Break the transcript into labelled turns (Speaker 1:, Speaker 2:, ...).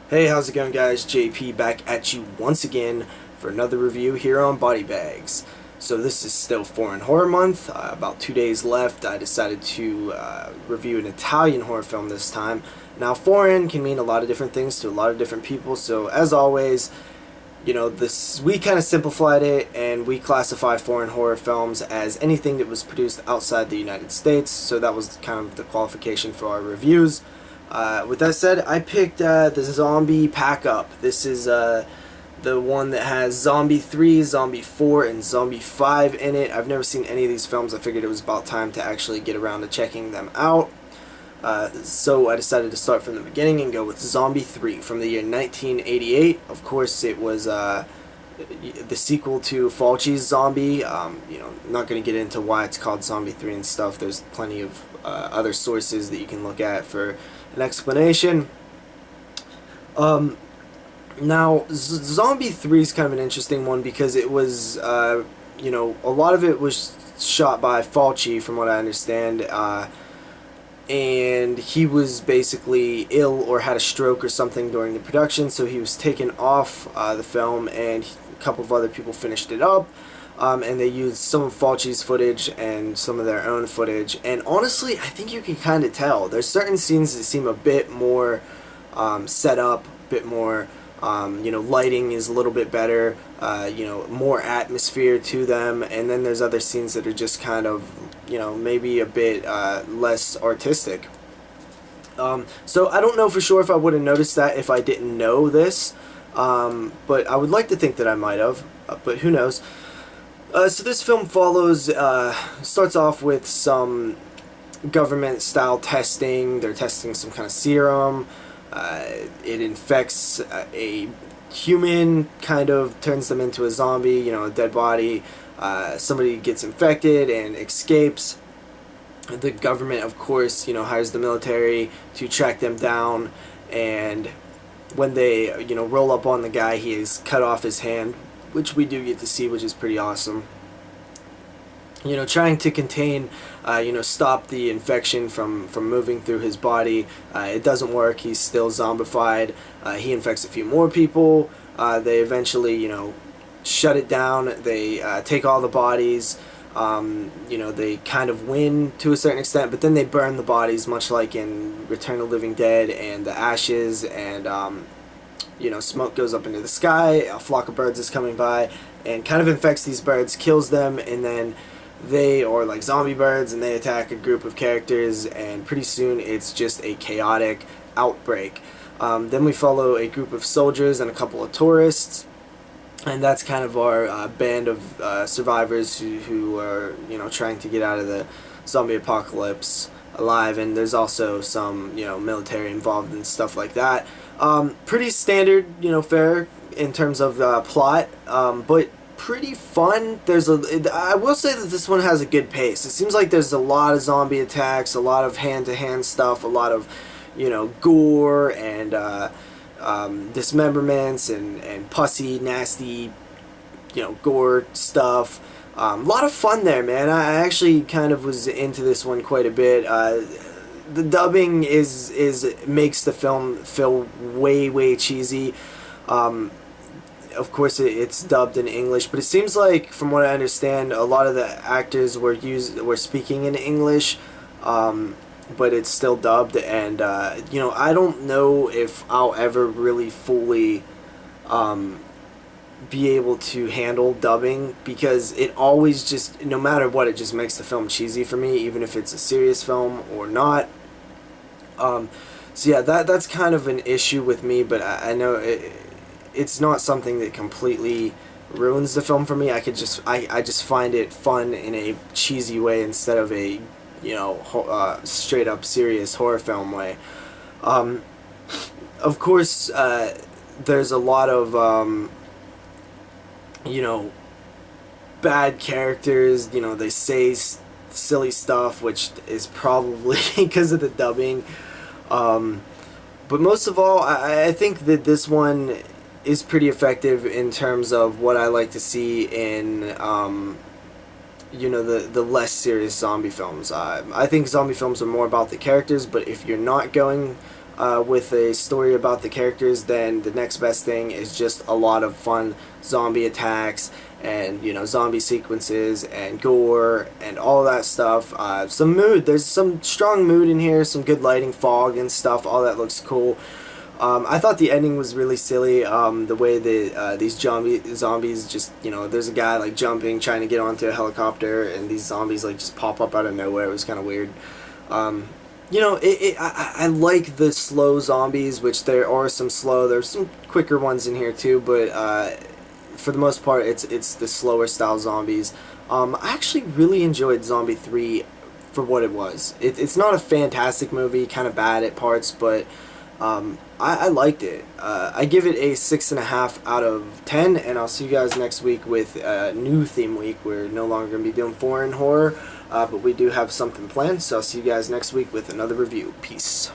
Speaker 1: Hey, how's it going, guys? JP back at you once again for another review here on Body Bags. So this is still Foreign Horror Month. About 2 days left. I decided to review an Italian horror film this time. Now, foreign can mean a lot of different things to a lot of different people, so as always, we kind of simplified it, and we classify foreign horror films as anything that was produced outside the United States, so that was kind of the qualification for our reviews. With that said, I picked the Zombie pack-up. This is the one that has Zombie 3, Zombie 4, and Zombie 5 in it. I've never seen any of these films. I figured it was about time to actually get around to checking them out. So I decided to start from the beginning and go with Zombie 3 from the year 1988. Of course, it was the sequel to Fulci's Zombie. Not going to get into why it's called Zombie 3 and stuff. There's plenty of other sources that you can look at for an explanation. Now, Zombie 3 is kind of an interesting one because it was, a lot of it was shot by Fulci, from what I understand, and he was basically ill or had a stroke or something during the production, so he was taken off the film, and a couple of other people finished it up. And they used some of Fulci's footage and some of their own footage. And honestly, I think you can kind of tell. There's certain scenes that seem a bit more set up, a bit more, lighting is a little bit better, more atmosphere to them. And then there's other scenes that are just kind of, maybe a bit less artistic. So I don't know for sure if I would have noticed that if I didn't know this. But I would like to think that I might have, but who knows. So this film starts off with some government-style testing. They're testing some kind of serum. It infects a human, kind of turns them into a zombie, a dead body. Somebody gets infected and escapes. The government, of course, hires the military to track them down. And when they, roll up on the guy, he has cut off his hand, which we do get to see, which is pretty awesome. Trying to contain, stop the infection from moving through his body. It doesn't work. He's still zombified. He infects a few more people. They eventually, shut it down. They take all the bodies. They kind of win to a certain extent, but then they burn the bodies, much like in Return of the Living Dead, and the ashes, and smoke goes up into the sky, a flock of birds is coming by, and kind of infects these birds, kills them, and then they are like zombie birds, and they attack a group of characters, and pretty soon it's just a chaotic outbreak. Then we follow a group of soldiers and a couple of tourists, and that's kind of our band of survivors who are, trying to get out of the zombie apocalypse alive, and there's also some, military involved and stuff like that. Pretty standard, fare in terms of plot, but pretty fun. I will say that this one has a good pace. It seems like there's a lot of zombie attacks, a lot of hand-to-hand stuff, a lot of, gore and dismemberments and pussy, nasty, gore stuff. A lot of fun there, man. I actually kind of was into this one quite a bit. The dubbing makes the film feel way cheesy. Of course, it's dubbed in English, but it seems like, from what I understand, a lot of the actors were speaking in English, but it's still dubbed. And I don't know if I'll ever really fully be able to handle dubbing, because it always just, no matter what, it just makes the film cheesy for me, even if it's a serious film or not. So yeah, that's kind of an issue with me, but I know it's not something that completely ruins the film for me. I just find it fun in a cheesy way instead of a straight up serious horror film way. Of course, there's a lot of bad characters. They say silly stuff, which is probably because of the dubbing. But most of all, I think that this one is pretty effective in terms of what I like to see in, the less serious zombie films. I think zombie films are more about the characters, but if you're not going with a story about the characters, then the next best thing is just a lot of fun zombie attacks and, you know, zombie sequences and gore and all that stuff. Some mood. There's some strong mood in here, some good lighting, fog and stuff. All that looks cool. I thought the ending was really silly. The way that these zombies just, you know, there's a guy like jumping, trying to get onto a helicopter, and these zombies like just pop up out of nowhere. It was kind of weird. You know, I like the slow zombies, which there are some slow. There's some quicker ones in here too, but for the most part, it's the slower style zombies. I actually really enjoyed Zombie 3 for what it was. It's not a fantastic movie, kind of bad at parts, but I liked it. I give it a 6.5 out of 10, and I'll see you guys next week with a new theme week. We're no longer going to be doing foreign horror, but we do have something planned, so I'll see you guys next week with another review. Peace.